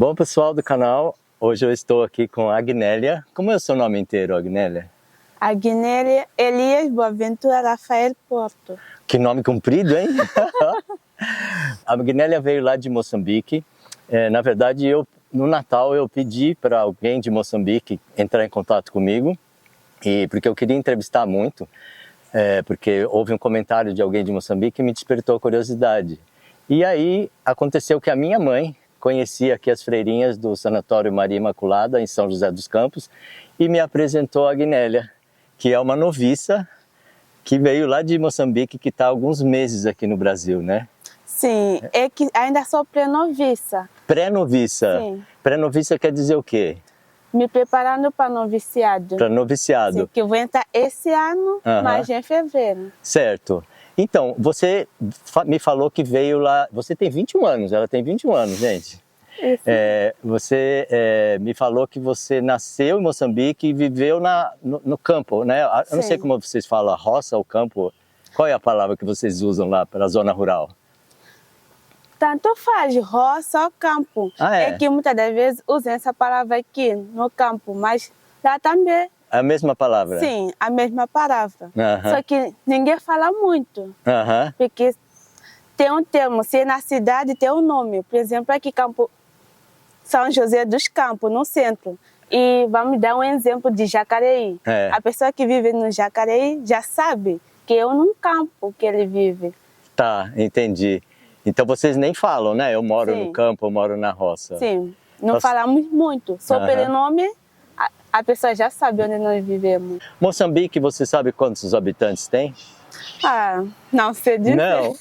Bom, pessoal do canal, hoje eu estou aqui com a Agnélia. Como é o seu nome inteiro, Agnélia? Agnélia Elias Boaventura Rafael Porto. Que nome comprido, hein? A Agnélia veio lá de Moçambique. Na verdade, no Natal eu pedi para alguém de Moçambique entrar em contato comigo, porque eu queria entrevistar muito, porque houve um comentário de alguém de Moçambique que me despertou a curiosidade. E aí aconteceu que a minha mãe conhecia aqui as freirinhas do Sanatório Maria Imaculada, em São José dos Campos, e me apresentou a Agnélia, que é uma noviça que veio lá de Moçambique, que está há alguns meses aqui no Brasil, né? Sim, é que ainda sou pré-noviça. Pré-noviça? Sim. Pré-noviça quer dizer o quê? Me preparando para noviciado. Para noviciado. Sim, que eu vou entrar esse ano, mas em fevereiro. Certo. Então, você me falou que veio lá... Você tem 21 anos, ela tem 21 anos, gente. Isso. Você me falou que você nasceu em Moçambique e viveu no campo, né? Eu não sei como vocês falam, roça ou campo. Qual é a palavra que vocês usam lá para a zona rural? Tanto faz, roça ou campo. É que muitas das vezes usam essa palavra aqui no campo, mas lá também. A mesma palavra? Sim, a mesma palavra. Só que ninguém fala muito. Porque tem um termo, se é na cidade tem um nome. Por exemplo, aqui Campo São José dos Campos, no centro. E vamos dar um exemplo de Jacareí. A pessoa que vive no Jacareí já sabe que é num campo que ele vive. Tá, entendi. Então vocês nem falam, né? Eu moro no campo, eu moro na roça. Sim, não falamos muito. Só pelo nome, a pessoa já sabe onde nós vivemos. Moçambique, você sabe quantos habitantes tem? Ah, não sei dizer. Não,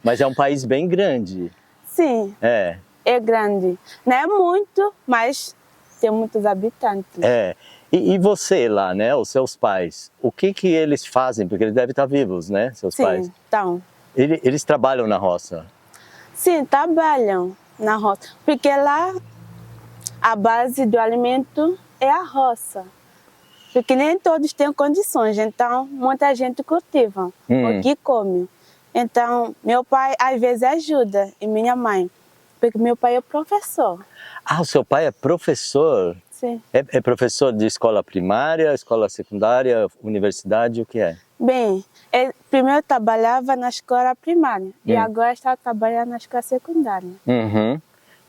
mas é um país bem grande. Sim, é grande. Não é muito, mas tem muitos habitantes. E você lá, né? Os seus pais, o que eles fazem? Porque eles devem estar vivos, né? Seus pais. Sim, então. Eles trabalham na roça? Sim, trabalham na roça. Porque lá a base do alimento é a roça. Porque nem todos têm condições, então muita gente cultiva o que come. Então, meu pai às vezes ajuda, e minha mãe, porque meu pai é professor. Ah, o seu pai é professor? Sim. É professor de escola primária, escola secundária, universidade, o que é? Bem, ele primeiro trabalhava na escola primária e agora está trabalhando na escola secundária.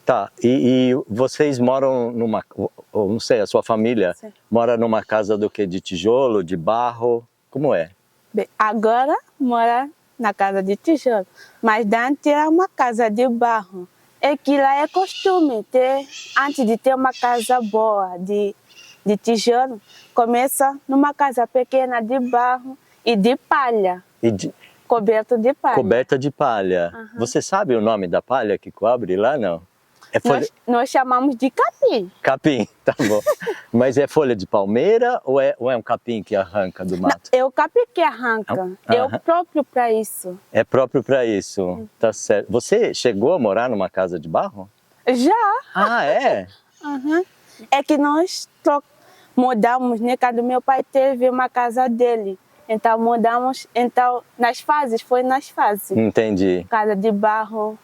Tá, e vocês moram numa, ou não sei, a sua família mora numa casa do quê? De tijolo, de barro? Como é? Bem, agora mora na casa de tijolo, mas antes era uma casa de barro. É que lá é costume ter, antes de ter uma casa boa de tijolo, começa numa casa pequena de barro e de palha. Coberta de palha. Coberta de palha. Você sabe o nome da palha que cobre lá, não? Nós chamamos de capim. Capim, tá bom. Mas é folha de palmeira ou é um capim que arranca do mato? Não, é o capim que arranca. É o próprio para isso. É próprio para isso, tá certo. Você chegou a morar numa casa de barro? Já. Ah, é? É que nós mudamos, né? Quando meu pai teve uma casa dele. Então mudamos, foi nas fases. Entendi. Casa de barro.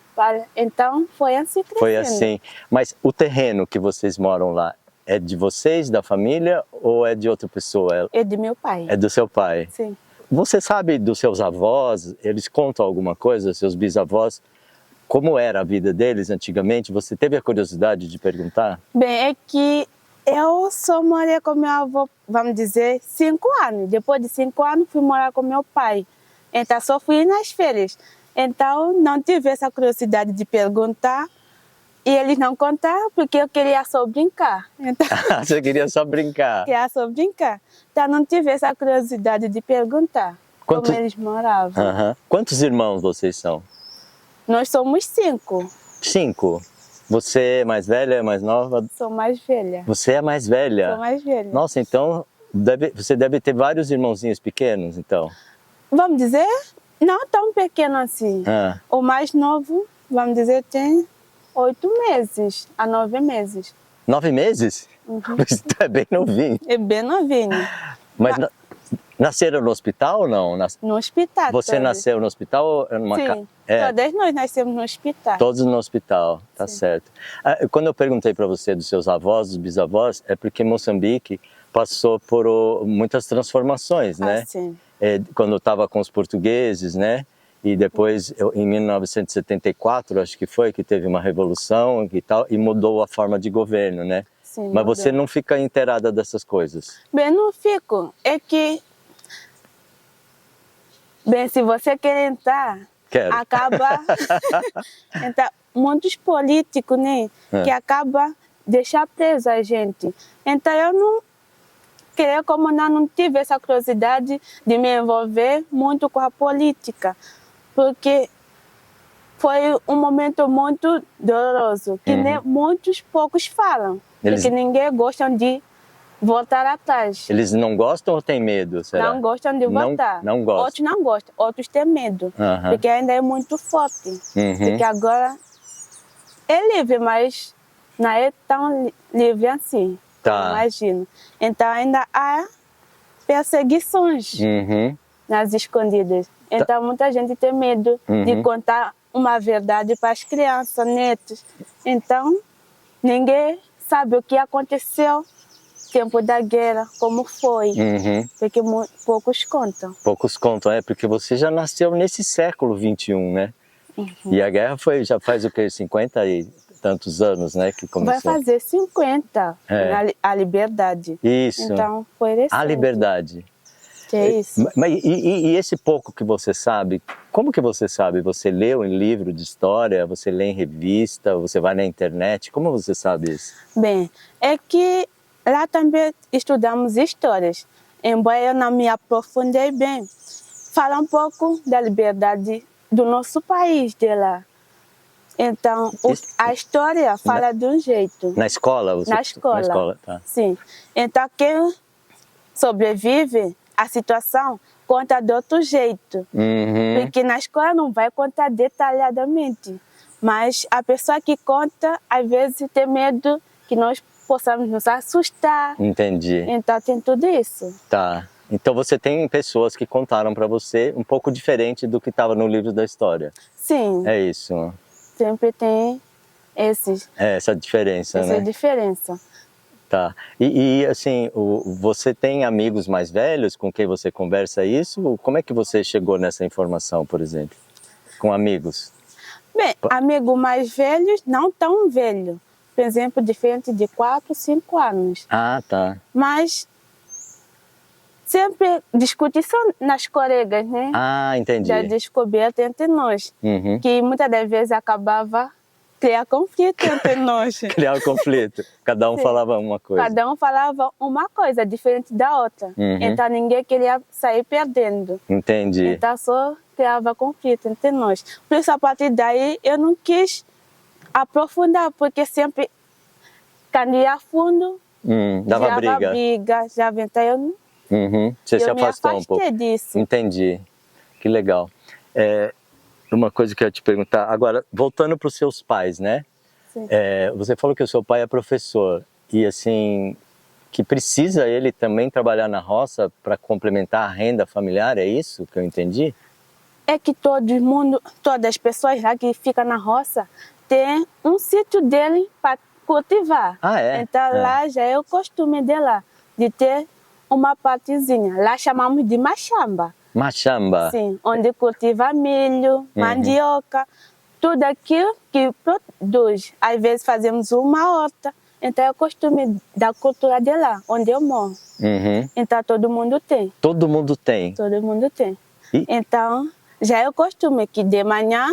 Então foi assim crescendo. Foi assim. Mas o terreno que vocês moram lá é de vocês, da família, ou é de outra pessoa? É de meu pai. É do seu pai? Sim. Você sabe dos seus avós, eles contam alguma coisa, seus bisavós? Como era a vida deles antigamente? Você teve a curiosidade de perguntar? Bem, é que eu só morei com meu avô, vamos dizer, 5 anos. Depois de 5 anos fui morar com meu pai. Então só fui nas férias. Então, não tive essa curiosidade de perguntar e eles não contaram porque eu queria só brincar. Então, você queria só brincar? Queria só brincar. Então, não tive essa curiosidade de perguntar como eles moravam. Quantos irmãos vocês são? Nós somos 5. 5? Você é mais velha, é mais nova? Sou mais velha. Você é mais velha? Sou mais velha. Nossa, então você deve ter vários irmãozinhos pequenos, então? Vamos dizer... Não tão pequeno assim. O mais novo, vamos dizer, tem 8 meses a 9 meses. 9 meses? Isso é bem novinho. É bem novinho. Mas Nasceram no hospital ou não? No hospital. Você nasceu no hospital ou numa casa? Sim, todas nós nascemos no hospital. Todos no hospital, tá certo. Quando eu perguntei para você dos seus avós, dos bisavós, é porque Moçambique passou por muitas transformações, né? Sim. Quando estava com os portugueses, né? E depois, em 1974, acho que foi, que teve uma revolução e tal, e mudou a forma de governo, né? Sim, mas mudou. você não fica inteirada dessas coisas? Bem, não fico. É que... Bem, se você quer entrar, Quero. acaba... então, muitos políticos, né? Que acabam deixando preso a gente. Então, eu não... Como não tive essa curiosidade de me envolver muito com a política. Porque foi um momento muito doloroso, que nem poucos falam. Porque ninguém gosta de voltar atrás. Eles não gostam ou têm medo, será? Não gostam de voltar. Não gostam. Outros não gostam, outros têm medo. Porque ainda é muito forte. Porque agora é livre, mas não é tão livre assim. Tá. Imagino. Então ainda há perseguições nas escondidas. Então muita gente tem medo de contar uma verdade para as crianças, netos. Então ninguém sabe o que aconteceu no tempo da guerra, como foi. Porque poucos contam. Poucos contam, porque você já nasceu nesse século XXI, né? E a guerra já faz o quê? 50 e tantos anos, né, que começou? Vai fazer 50, a liberdade. Isso. Então, foi recente. A liberdade. Que é isso. Mas, e esse pouco que você sabe, como que você sabe? Você leu em livro de história, você lê em revista, você vai na internet, como você sabe isso? Bem, é que lá também estudamos histórias, embora eu não me aprofundei bem. Fala um pouco da liberdade do nosso país, de lá. Então, a história fala de um jeito. Na escola? Na escola. Na escola, tá. Sim. Então, quem sobrevive à situação conta de outro jeito. Porque na escola não vai contar detalhadamente. Mas a pessoa que conta, às vezes, tem medo que nós possamos nos assustar. Entendi. Então, tem tudo isso. Tá. Então, você tem pessoas que contaram para você um pouco diferente do que estava no livro da história. Sim. É isso. Sempre tem essa diferença, né? Essa diferença. Tá. E assim, você tem amigos mais velhos com quem você conversa isso? Como é que você chegou nessa informação, por exemplo? Com amigos? Bem, amigos mais velhos, não tão velho. Por exemplo, diferente de 4, 5 anos. Ah, tá. Mas sempre discussão nas colegas, né? Ah, entendi. Já descoberta entre nós. Que muitas das vezes acabava criar conflito entre nós. Criar conflito. Cada um falava uma coisa. Cada um falava uma coisa diferente da outra. Então ninguém queria sair perdendo. Entendi. Então só criava conflito entre nós. Por isso, a partir daí, eu não quis aprofundar, porque sempre, quando ia a fundo, dava briga. Já então eu não... Você se afastou um pouco. Disso. Entendi. Que legal. Uma coisa que eu ia te perguntar, agora, voltando para os seus pais, né? Sim. Você falou que o seu pai é professor e assim, que precisa ele também trabalhar na roça para complementar a renda familiar, é isso que eu entendi? É que todas as pessoas lá que ficam na roça têm um sítio dele para cultivar. Então lá já é o costume dela, de ter uma partezinha. Lá chamamos de machamba. Machamba? Sim, onde cultiva milho, mandioca, tudo aquilo que produz. Às vezes fazemos uma horta. Então é o costume da cultura de lá, onde eu moro. Então todo mundo tem. Todo mundo tem? Todo mundo tem. Então já é o costume que de manhã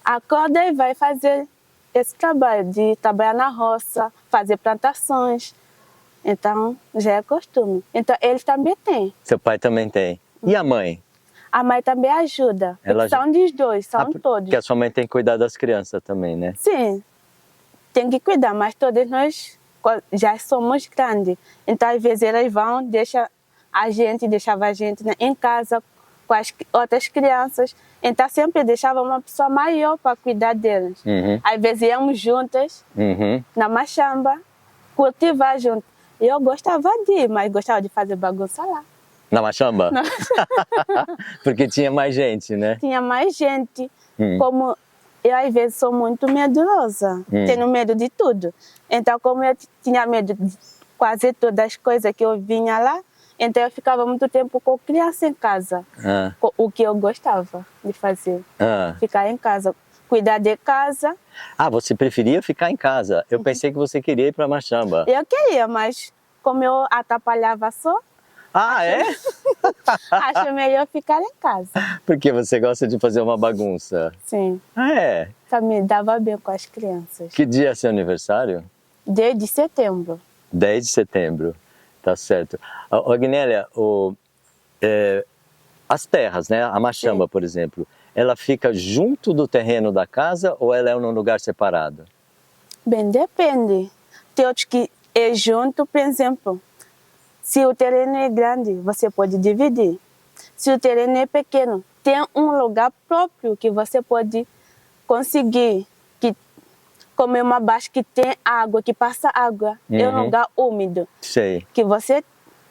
acorda e vai fazer esse trabalho de trabalhar na roça, fazer plantações. Então já é costume. Então eles também têm. Seu pai também tem. E a mãe? A mãe também ajuda. São dos dois, são todos. Porque a sua mãe tem que cuidar das crianças também, né? Sim, tem que cuidar, mas todos nós já somos grandes. Então, às vezes, elas deixava a gente em casa com as outras crianças. Então, sempre deixava uma pessoa maior para cuidar delas. Às vezes, íamos juntas na machamba, cultivar juntas. Eu gostava de ir, mas gostava de fazer bagunça lá. Na Machamba? Não. Porque tinha mais gente, né? Tinha mais gente. Como eu, às vezes, sou muito medrosa. Tenho medo de tudo. Então, como eu tinha medo de quase todas as coisas que eu vinha lá, então eu ficava muito tempo com criança em casa. O que eu gostava de fazer. Ficar em casa. Cuidar de casa. Ah, você preferia ficar em casa? Eu pensei que você queria ir para Machamba. Eu queria, mas como eu atrapalhava só... Acho melhor ficar em casa. Porque você gosta de fazer uma bagunça? Sim. Só me dava bem com as crianças. Que dia é seu aniversário? 10 de setembro. 10 de setembro, tá certo. Agnélia, as terras, né? A Machamba, por exemplo, ela fica junto do terreno da casa ou ela é num lugar separado? Bem, depende. Tem outros que é junto, por exemplo. Se o terreno é grande, você pode dividir. Se o terreno é pequeno, tem um lugar próprio que você pode conseguir. Como é uma baixa que tem água, que passa água, é um lugar úmido. Sei. Que você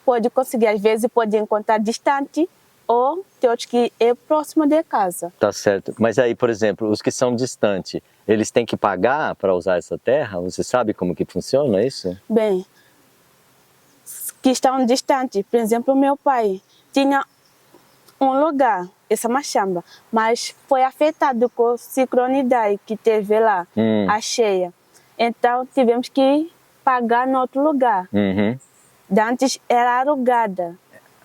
pode conseguir, às vezes pode encontrar distante ou tem outros que é próximo de casa. Tá certo. Mas aí, por exemplo, os que são distantes, eles têm que pagar para usar essa terra? Você sabe como que funciona isso? Bem, que estão distantes. Por exemplo, meu pai tinha um lugar, essa Machamba, mas foi afetado com a ciclonidade que teve lá, a cheia. Então, tivemos que pagar em outro lugar. Antes era alugada,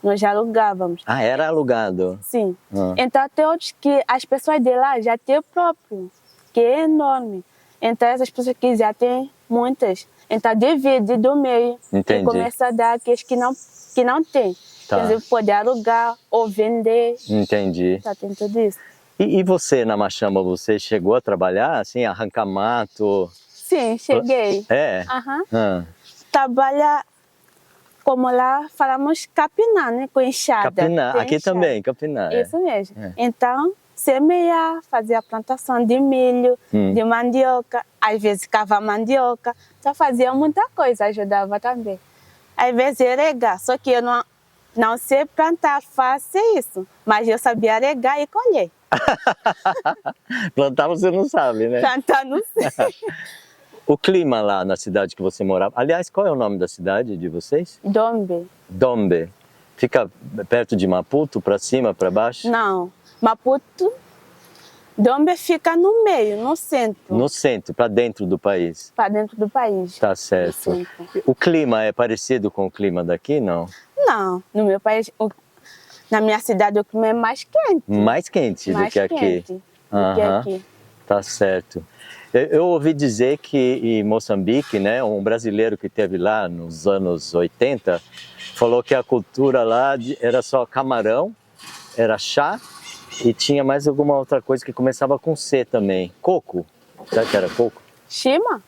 nós já alugávamos. Ah, era alugado? Sim. Então, tem outros que as pessoas de lá já têm próprio, que é enorme. Então, essas pessoas que já têm muitas, então divide do meio. Entendi. E começa a dar aqueles que não tem. Quer dizer, pode alugar ou vender. Entendi. Tá, tem tudo isso. E você na Machamba, você chegou a trabalhar, assim, arrancar mato? Sim, cheguei. Trabalhar, como lá falamos, capinar, né? Com enxada. Capinar, aqui enxada. Também, capinar. Isso mesmo. Então, semear, fazer a plantação de milho, de mandioca, às vezes cavar mandioca, só fazia muita coisa, ajudava também. Às vezes regar, só que eu não sei plantar, faço isso, mas eu sabia regar e colher. Plantar você não sabe, né? Plantar não sei. O clima lá na cidade que você morava, aliás, qual é o nome da cidade de vocês? Dombe. Dombe. Fica perto de Maputo, para cima, para baixo? Não. Maputo, Dombe fica no meio, no centro. No centro, para dentro do país? Para dentro do país. Tá certo. O clima é parecido com o clima daqui, não? Não, no meu país, na minha cidade o clima é mais quente. Mais quente do que aqui? Do que aqui. Tá certo. Eu ouvi dizer que em Moçambique, né, um brasileiro que esteve lá nos anos 80, falou que a cultura lá era só camarão, era chá, e tinha mais alguma outra coisa que começava com C também. Coco. Será que era coco? Shima?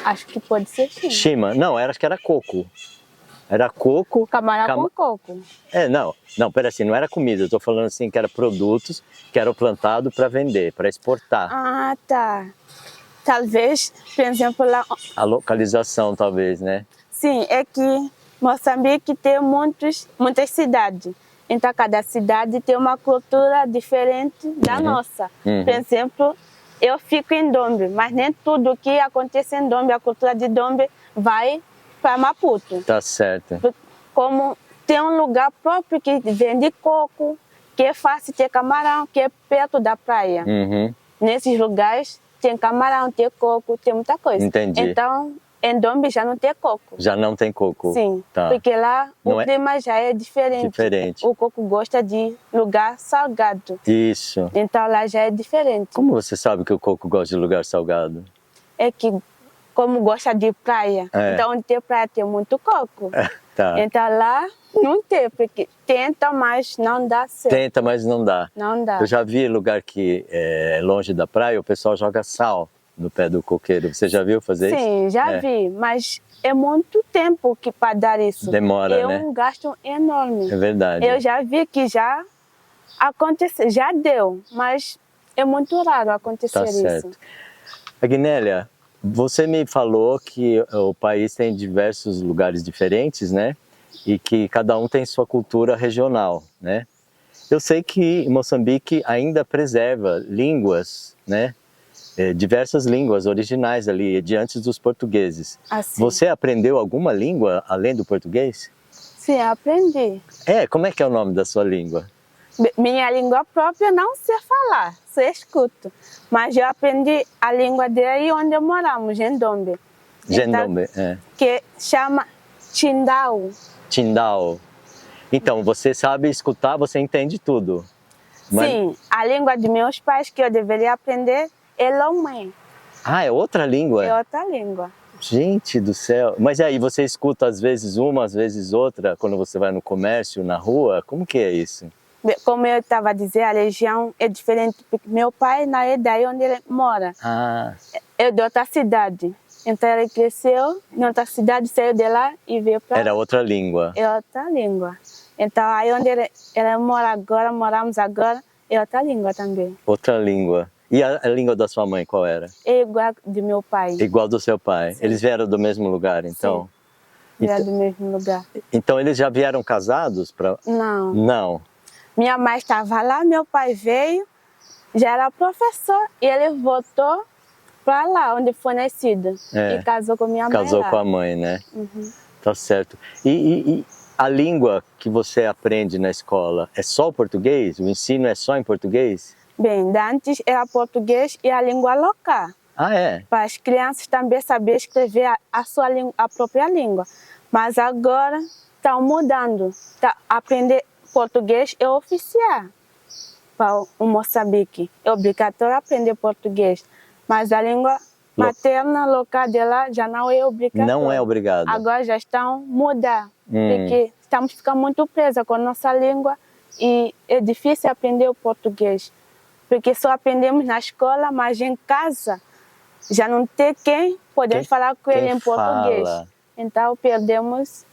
Acho que pode ser shima. Shima. Não, acho que era coco. Era coco. Camarão com coco. Não, pera assim, não era comida. Eu tô falando assim que era produtos que eram plantados para vender, para exportar. Ah, tá. Talvez, por exemplo, lá... A localização, talvez, né? Sim, é que Moçambique tem muitas cidades. Então, cada cidade tem uma cultura diferente da nossa. Por exemplo, eu fico em Dombe, mas nem tudo que acontece em Dombe, a cultura de Dombe vai para Maputo. Tá certo. Como tem um lugar próprio que vende coco, que é fácil ter camarão, que é perto da praia. Nesses lugares tem camarão, tem coco, tem muita coisa. Entendi. Então, em Dombe já não tem coco. Já não tem coco? Sim, tá. Porque lá o clima já é diferente. O coco gosta de lugar salgado. Isso. Então lá já é diferente. Como você sabe que o coco gosta de lugar salgado? É que, como gosta de praia, então onde tem praia tem muito coco. Tá. Então lá não tem, porque tenta, mas não dá certo. Tenta, mas não dá. Não dá. Eu já vi lugar que é longe da praia, o pessoal joga sal no pé do coqueiro. Você já viu fazer isso? Sim, já vi, mas é muito tempo que para dar isso. Demora, né? É um gasto enorme. É verdade. Eu já vi que já aconteceu, já deu, mas é muito raro acontecer isso. Certo. Agnélia, você me falou que o país tem diversos lugares diferentes, né? e que cada um tem sua cultura regional, né? Eu sei que Moçambique ainda preserva línguas, né? Diversas línguas originais ali, de antes dos portugueses. Assim. Você aprendeu alguma língua além do português? Sim, aprendi. Como é que é o nome da sua língua? Minha língua própria não sei falar, só escuto. Mas eu aprendi a língua daí onde moramos, em Ndombe. Ndombe, Que chama Tindau. Tindau. Então, você sabe escutar, você entende tudo. Mas... Sim, a língua de meus pais que eu deveria aprender é Lomé. Ah, é outra língua? É outra língua. Gente do céu! Mas aí, você escuta às vezes uma, às vezes outra, quando você vai no comércio, na rua? Como que é isso? Como eu estava a dizer, a região é diferente, porque meu pai não é daí onde ele mora. É de outra cidade. Então ele cresceu em outra cidade, saiu de lá e veio para... Era outra língua. É outra língua. Então aí onde ele mora agora, moramos agora, é outra língua também. Outra língua. E a língua da sua mãe, qual era? É igual de meu pai. Igual do seu pai. Sim. Eles vieram do mesmo lugar, então? Sim, vieram do mesmo lugar. Então eles já vieram casados? Não. Não. Minha mãe estava lá, meu pai veio, já era professor, e ele voltou para lá, onde foi nascido. E casou com minha mãe. Casou com a mãe, né? Uhum. Tá certo. E a língua que você aprende na escola, é só o português? O ensino é só em português? Bem, antes era português e a língua local. Ah, é? Para as crianças também saber escrever a própria língua. Mas agora estão mudando. Aprender português é oficial para o Moçambique. É obrigatório aprender português. Mas a língua materna local dela já não é obrigatória. Não é obrigado. Agora já estão mudando. Porque estamos ficando muito presos com a nossa língua e é difícil aprender o português. Porque só aprendemos na escola, mas em casa já não tem quem poder falar com ele em português. Então perdemos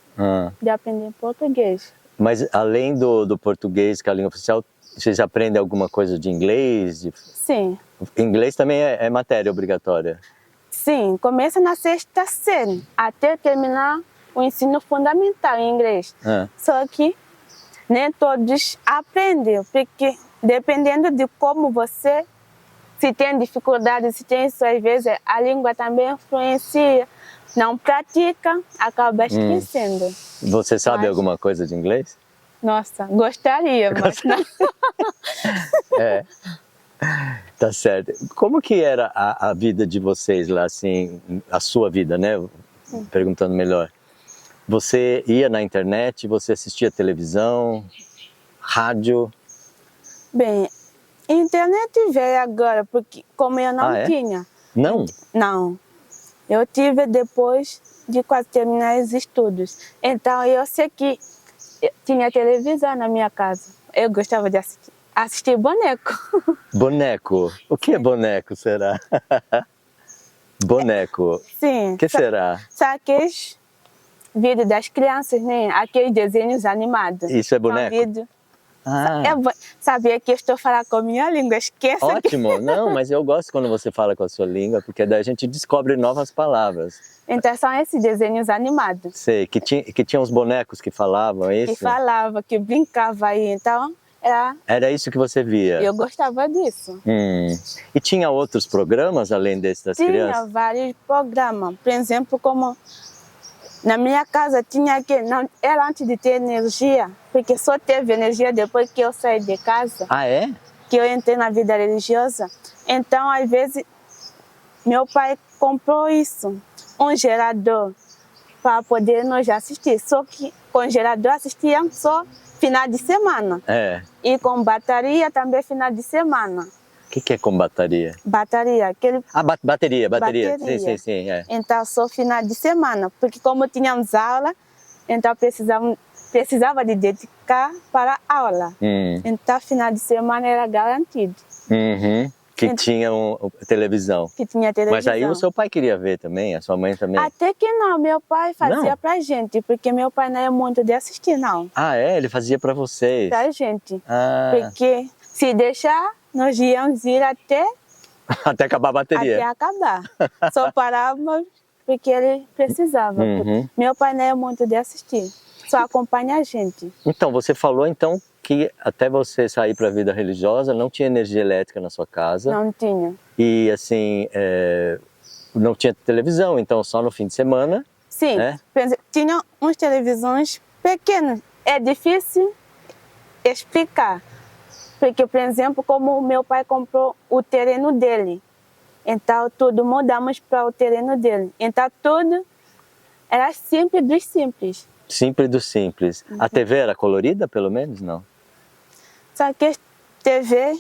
de aprender português. Mas além do português, que é a língua oficial, vocês aprendem alguma coisa de inglês? Sim. Inglês também é matéria obrigatória? Sim, começa na sexta série, até terminar o ensino fundamental em inglês. Só que nem todos aprendem, porque dependendo de como você, se tem dificuldade, se tem isso, às vezes a língua também influencia, não pratica, acaba esquecendo. Você sabe alguma coisa de inglês? Nossa, gostaria, mas não. Tá certo. Como que era a vida de vocês lá, assim, a sua vida, né? Perguntando melhor. Você ia na internet, você assistia televisão, rádio? Bem, internet veio agora, porque como eu não tinha. Não? Não. Eu tive depois de quase terminar os estudos. Então eu sei que tinha televisão na minha casa. Eu gostava de assistir boneco. Boneco? O que é boneco, será? Boneco? Sim. O que será? Sabe aqueles vídeos das crianças, né? Aqueles desenhos animados. Isso é boneco? Sabia que eu estou falando com a minha língua, esqueça. Ótimo, não, mas eu gosto quando você fala com a sua língua, porque daí a gente descobre novas palavras. Então são esses desenhos animados. Sei, que tinha uns bonecos que falavam, é isso? Que falava, que brincava aí, então era isso que você via? Eu gostava disso. E tinha outros programas além desses das crianças? Tinha vários programas, por exemplo, como na minha casa tinha que, não, era antes de ter energia, porque só teve energia depois que eu saí de casa. Ah, é? Que eu entrei na vida religiosa. Então, às vezes, meu pai comprou isso, um gerador, para poder nós assistir. Só que com gerador assistíamos só final de semana. E com bateria também final de semana. O que é com bateria? Bateria. Bateria. Sim. Então, só final de semana, porque como tínhamos aula, então precisava de dedicar para a aula. Então, final de semana era garantido. Que tinha televisão. Que tinha televisão. Mas aí o seu pai queria ver também, a sua mãe também? Até que não, meu pai fazia pra gente, porque meu pai não é muito de assistir, não. Ah, é? Ele fazia pra vocês? Pra gente. Porque se deixar, nós íamos ir até acabar a bateria. Até acabar. Só parávamos porque ele precisava. Meu pai não é muito de assistir. só acompanha a gente. Então, você falou então que até você sair para a vida religiosa não tinha energia elétrica na sua casa. Não tinha. E assim, não tinha televisão, então só no fim de semana. Sim, tinha uns televisões pequenos. É difícil explicar. Porque, por exemplo, como o meu pai comprou o terreno dele, então tudo mudamos para o terreno dele. Então tudo era simples dos simples. Simples do simples. A TV era colorida, pelo menos, não? Só que TV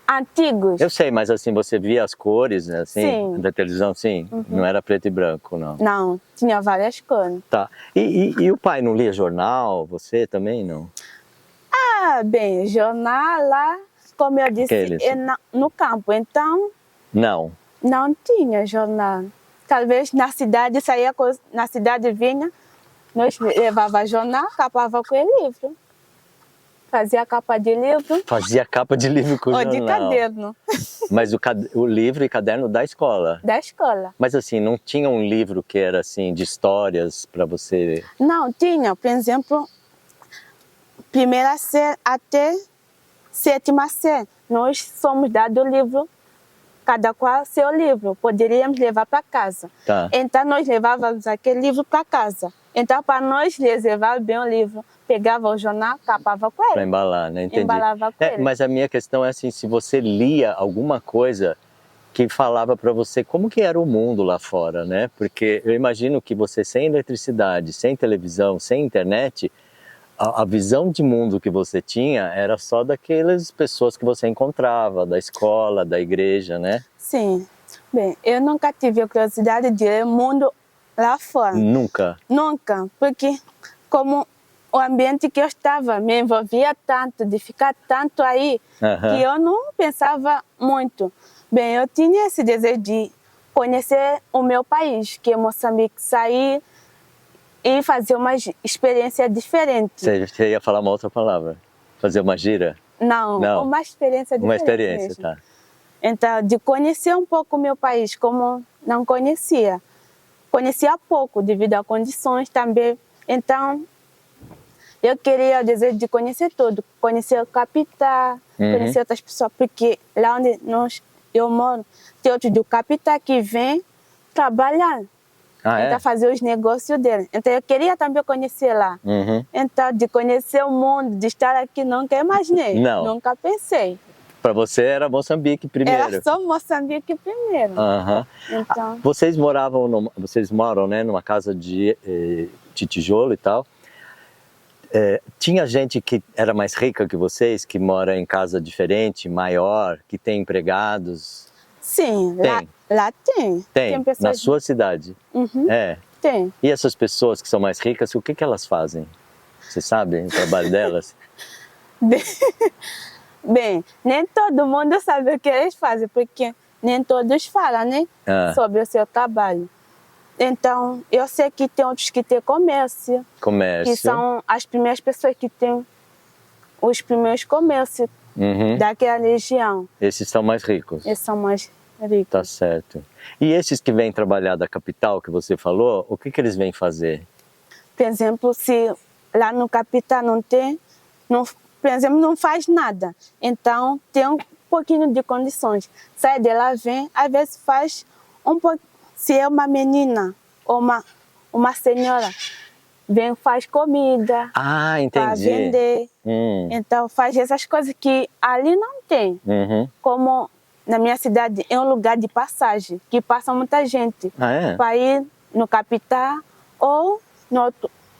antigos. Eu sei, mas assim, você via as cores, assim, sim. Da televisão, sim? Não era preto e branco, não? Não, tinha várias cores. Tá. E o pai não lia jornal? Você também, não? Ah, bem, jornal lá, como eu disse, no campo, então... Não? Não tinha jornal. Talvez na cidade saía coisa, na cidade vinha, nós levava jornal, capava com o livro. Fazia capa de livro. Fazia capa de livro com o jornal. Ou de caderno. Mas o livro e caderno da escola? Da escola. Mas assim, não tinha um livro que era assim, de histórias para você? Não, tinha. Por exemplo, primeira série até sétima série. Nós somos dados o livro, cada qual seu livro. Poderíamos levar para casa. Tá. Então nós levávamos aquele livro para casa. Então para nós reservar bem o livro, pegava o jornal, capava com ele. Para embalar, né? Entendi. Embalava com ele. Mas a minha questão é assim, se você lia alguma coisa que falava para você como que era o mundo lá fora, né? Porque eu imagino que você sem eletricidade, sem televisão, sem internet, a visão de mundo que você tinha era só daquelas pessoas que você encontrava, da escola, da igreja, né? Sim. Bem, eu nunca tive a curiosidade de ver o mundo lá fora. Nunca? Nunca, porque como o ambiente que eu estava me envolvia tanto, de ficar tanto aí, que eu não pensava muito. Bem, eu tinha esse desejo de conhecer o meu país, que é Moçambique, sair e fazer uma experiência diferente. Você ia falar uma outra palavra? Fazer uma gira? Não, uma experiência diferente. Uma experiência, mesmo. Tá. Então, de conhecer um pouco o meu país, como não conhecia. Conhecia pouco, devido a condições também. Então, eu queria o desejo de conhecer tudo. Conhecer a capital, conhecer outras pessoas. Porque lá onde eu moro, tem outros do capital que vêm trabalhar. Então, fazer os negócios dele. Então, eu queria também conhecer lá. Então, de conhecer o mundo, de estar aqui, nunca imaginei. Não. Nunca pensei. Para você era Moçambique primeiro? Era só Moçambique primeiro. Então... Vocês moram, né, numa casa de tijolo e tal. Tinha gente que era mais rica que vocês, que mora em casa diferente, maior, que tem empregados? Sim, lá tem. Tem pessoas... Na sua cidade? Tem. E essas pessoas que são mais ricas, o que elas fazem? Você sabe o trabalho delas? Bem, nem todo mundo sabe o que eles fazem, porque nem todos falam, né, sobre o seu trabalho. Então, eu sei que tem outros que têm comércio. Que são as primeiras pessoas que têm os primeiros comércios daquela região. Esses são mais ricos? Esses são mais ricos. Tá certo. E esses que vêm trabalhar da capital, que você falou, o que eles vêm fazer? Por exemplo, se lá no capital não tem, por exemplo, não faz nada. Então, tem um pouquinho de condições. Sai de lá, vem, às vezes faz um pouco. Se é uma menina ou uma senhora, vem faz comida. Entendi. Para vender. Então, faz essas coisas que ali não tem. Como na minha cidade, é um lugar de passagem, que passa muita gente. Para ir no capital ou em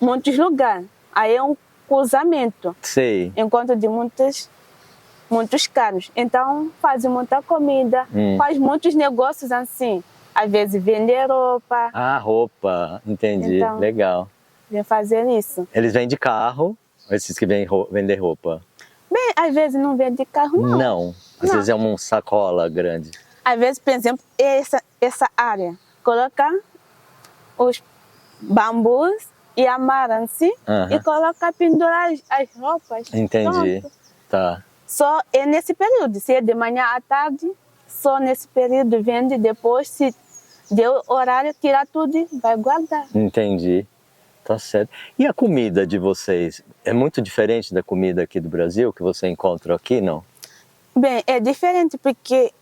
muitos lugares. Aí é um cruzamento. Sei. Encontro de muitos caras. Então, faz muita comida, faz muitos negócios assim. Às vezes vender roupa. Roupa, entendi. Então, legal. Vem fazer isso. Eles vêm de carro, esses que vêm vender roupa? Bem, às vezes não vem de carro, não. Não, às vezes é uma sacola grande. Às vezes, por exemplo, essa área, colocar os bambus e amarram assim e colocar, pendurar as roupas. Entendi. Pronto. Tá. Só é nesse período, se é de manhã à tarde, só nesse período vende, depois se deu horário, tira tudo e vai guardar. Entendi. Tá certo. E a comida de vocês? É muito diferente da comida aqui do Brasil, que você encontra aqui, não? Bem, é diferente porque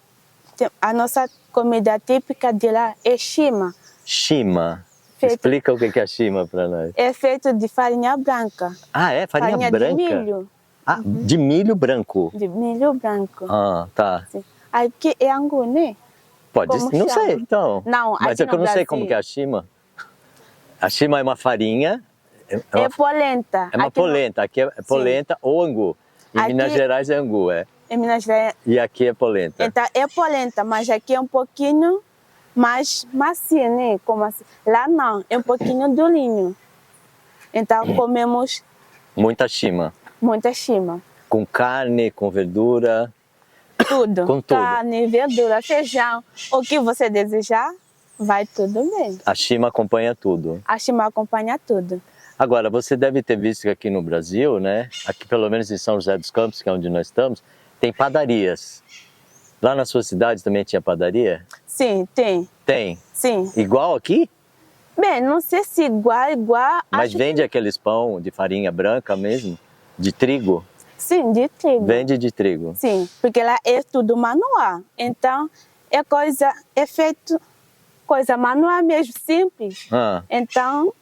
a nossa comida típica de lá é chima. Chima? Explica o que é chima para nós. É feito de farinha branca. Ah, é? Farinha branca? De milho. Ah, de milho branco? De milho branco. Ah, tá. Sim. Aqui é angu, né? Pode ser, não sei, então. Não, mas é que eu não sei como que é a chima. A chima é uma farinha... É polenta. É uma aqui polenta, aqui é polenta ou angu. Em Minas Gerais é angu, é. Em Minas Gerais... E aqui é polenta. Então, é polenta, mas aqui é um pouquinho mais macia, né? Como assim. Lá não, é um pouquinho durinho. Então, comemos... Muita chima. Muita chima. Com carne, com verdura... Tudo. Com tudo. Carne, verdura, feijão. O que você desejar, vai tudo bem. A chima acompanha tudo. A chima acompanha tudo. Agora, você deve ter visto que aqui no Brasil, né? Aqui pelo menos em São José dos Campos, que é onde nós estamos, tem padarias. Lá na sua cidade também tinha padaria? Sim, tem. Tem? Sim. Igual aqui? Bem, não sei se igual... Mas vende aqueles pão de farinha branca mesmo? De trigo? Sim, de trigo. Vende de trigo? Sim, porque lá é tudo manual. Então, é feito coisa manual mesmo, simples. Então,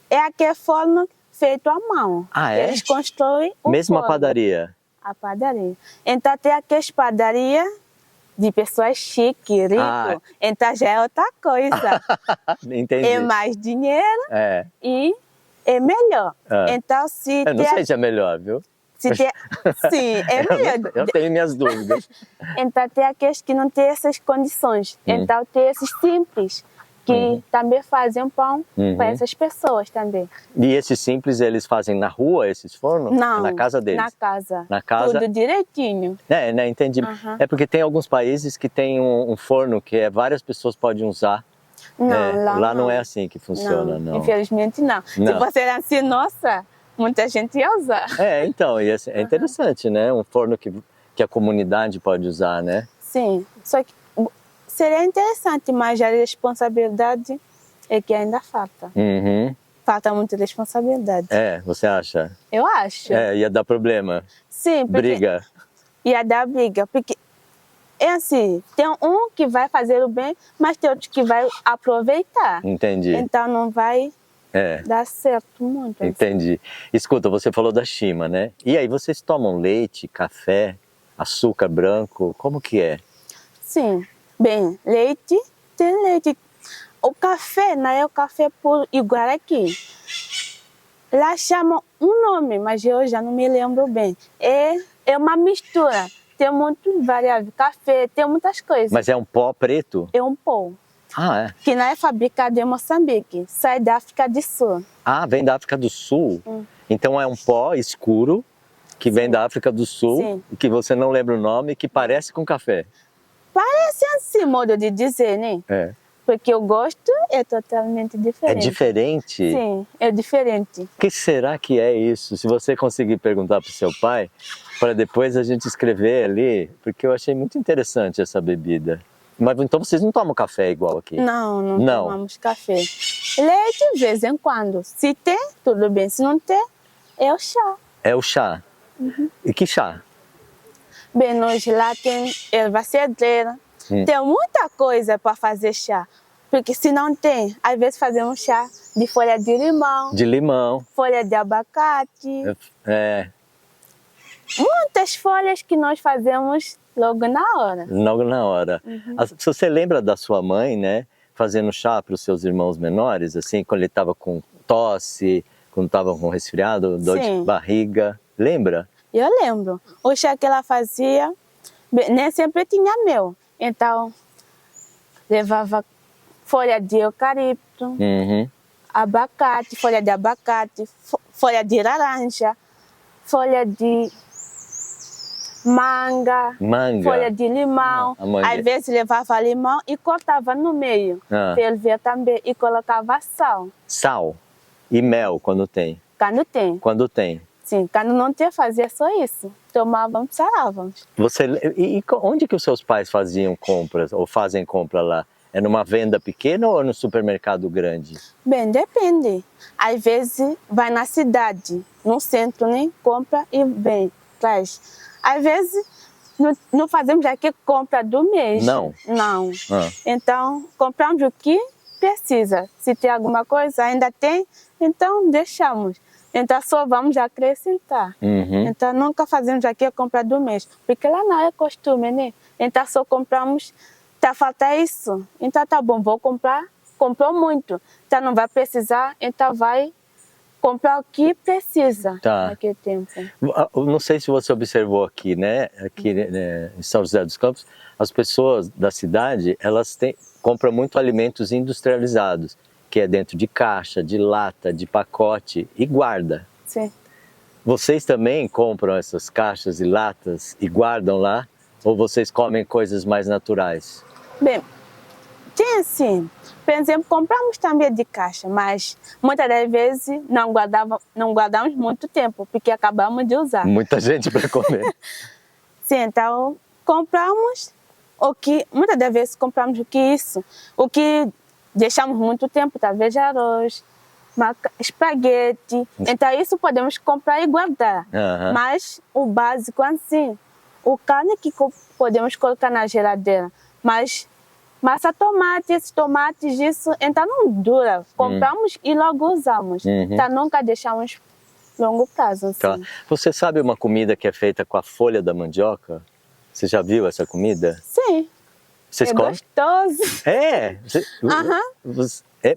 é aquele forno feito à mão. Ah, é? Eles constroem o mesmo forno. A padaria? A padaria. Então, tem aquelas padarias de pessoas chiques, ricas. Então, já é outra coisa. Entendi. É mais dinheiro e é melhor. Então, se eu não sei se é melhor, viu? Sim, é melhor. Eu tenho minhas dúvidas. Então, tem aqueles que não têm essas condições. Então, tem esses simples, que também fazem pão para essas pessoas também. E esses simples, eles fazem na rua, esses fornos? Não, na casa deles? Na casa. Na casa? Tudo direitinho. Né, entendi. É porque tem alguns países que tem um forno que várias pessoas podem usar. Não, lá não é assim que funciona, não. Infelizmente não. Se você era assim, nossa... Muita gente ia usar. Então, e é interessante, né? Um forno que a comunidade pode usar, né? Sim, só que seria interessante, mas a responsabilidade é que ainda falta. Falta muita responsabilidade. Você acha? Eu acho. Ia dar problema. Sim, porque... Briga. Ia dar briga, porque é assim, tem um que vai fazer o bem, mas tem outro que vai aproveitar. Entendi. Então não vai... Dá certo muito. Entendi. Escuta, você falou da chima, né? E aí, vocês tomam leite, café, açúcar branco? Como que é? Sim. Bem, leite, tem leite. O café, não é o café puro igual aqui. Lá chamam um nome, mas eu já não me lembro bem. É uma mistura. Tem muito variável. Café, tem muitas coisas. Mas é um pó preto? É um pó. Que não é fabricado em Moçambique, sai da África do Sul. Vem da África do Sul? Então é um pó escuro que vem da África do Sul, que você não lembra o nome, que parece com café. Parece assim, modo de dizer, né? Porque o gosto é totalmente diferente. É diferente? Sim, é diferente. O que será que é isso? Se você conseguir perguntar para o seu pai, para depois a gente escrever ali, porque eu achei muito interessante essa bebida. Mas então vocês não tomam café igual aqui? Não tomamos café. Leite de vez em quando. Se tem, tudo bem. Se não tem, é o chá. É o chá? E que chá? Bem, nós lá tem erva cedreira. Tem muita coisa para fazer chá. Porque se não tem, às vezes fazemos chá de folha de limão. De limão. Folha de abacate. Muitas folhas que nós fazemos logo na hora. Logo na hora. Se você lembra da sua mãe, né? Fazendo chá para os seus irmãos menores, assim, quando ele estava com tosse, quando estava com resfriado, dor de barriga. Lembra? Eu lembro. O chá que ela fazia, nem sempre tinha mel. Então, levava folha de eucalipto, abacate, folha de abacate, folha de laranja, folha de manga, folha de limão. Às vezes levava limão e cortava no meio. Fervia também e colocava sal. Sal? E mel quando tem? Quando tem. Quando tem? Sim, quando não tinha, fazia só isso. Tomávamos, sarávamos. E onde que os seus pais faziam compras ou fazem compra lá? É numa venda pequena ou no supermercado grande? Bem, depende. Às vezes vai na cidade, no centro, né? Compra e vem, traz. Às vezes não fazemos aqui compra do mês. Não? Não. Então, compramos o que precisa. Se tem alguma coisa, ainda tem, então deixamos. Então só vamos acrescentar. Então nunca fazemos aqui a compra do mês, porque lá não é costume, né? Então só compramos, tá falta isso, então tá bom, vou comprar, comprou muito, então não vai precisar, então vai comprar o que precisa naquele tempo. Não sei se você observou aqui, né? Aqui em São José dos Campos, as pessoas da cidade, elas compram muito alimentos industrializados, que é dentro de caixa, de lata, de pacote e guarda. Sim. Vocês também compram essas caixas e latas e guardam lá? Ou vocês comem coisas mais naturais? Bem, tem assim, por exemplo, compramos também de caixa, mas muitas das vezes não guardamos muito tempo, porque acabamos de usar. Muita gente para comer. Sim, então compramos muitas das vezes compramos o que deixamos muito tempo, talvez arroz, espaguete. Então isso podemos comprar e guardar. Mas o básico assim, o carne que podemos colocar na geladeira. Mas massa tomate, esses tomates, isso, então não dura. Compramos e logo usamos. Então nunca deixamos longo prazo. Assim. Tá. Você sabe uma comida que é feita com a folha da mandioca? Você já viu essa comida? Sim. Vocês é comem? Gostoso. É?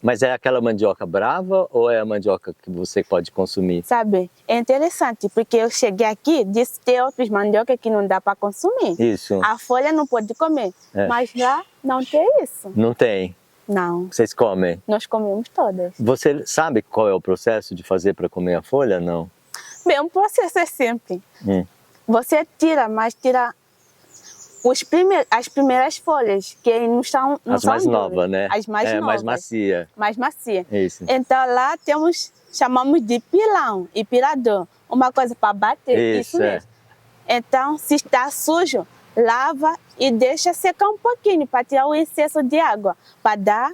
Mas é aquela mandioca brava ou é a mandioca que você pode consumir? Sabe, é interessante, porque eu cheguei aqui, disse que tem outras mandioca que não dá para consumir. Isso. A folha não pode comer, mas lá não tem isso. Não tem? Não. Vocês comem? Nós comemos todas. Você sabe qual é o processo de fazer para comer a folha, não? Bem, o processo é simples. Você tira as primeiras folhas, que não são as mais duras, novas, né? As mais novas. Mais macia. Mais macia. Isso. Então lá chamamos de pilão e pilador. Uma coisa para bater, isso mesmo. Então, se está sujo, lava e deixa secar um pouquinho para tirar o excesso de água, para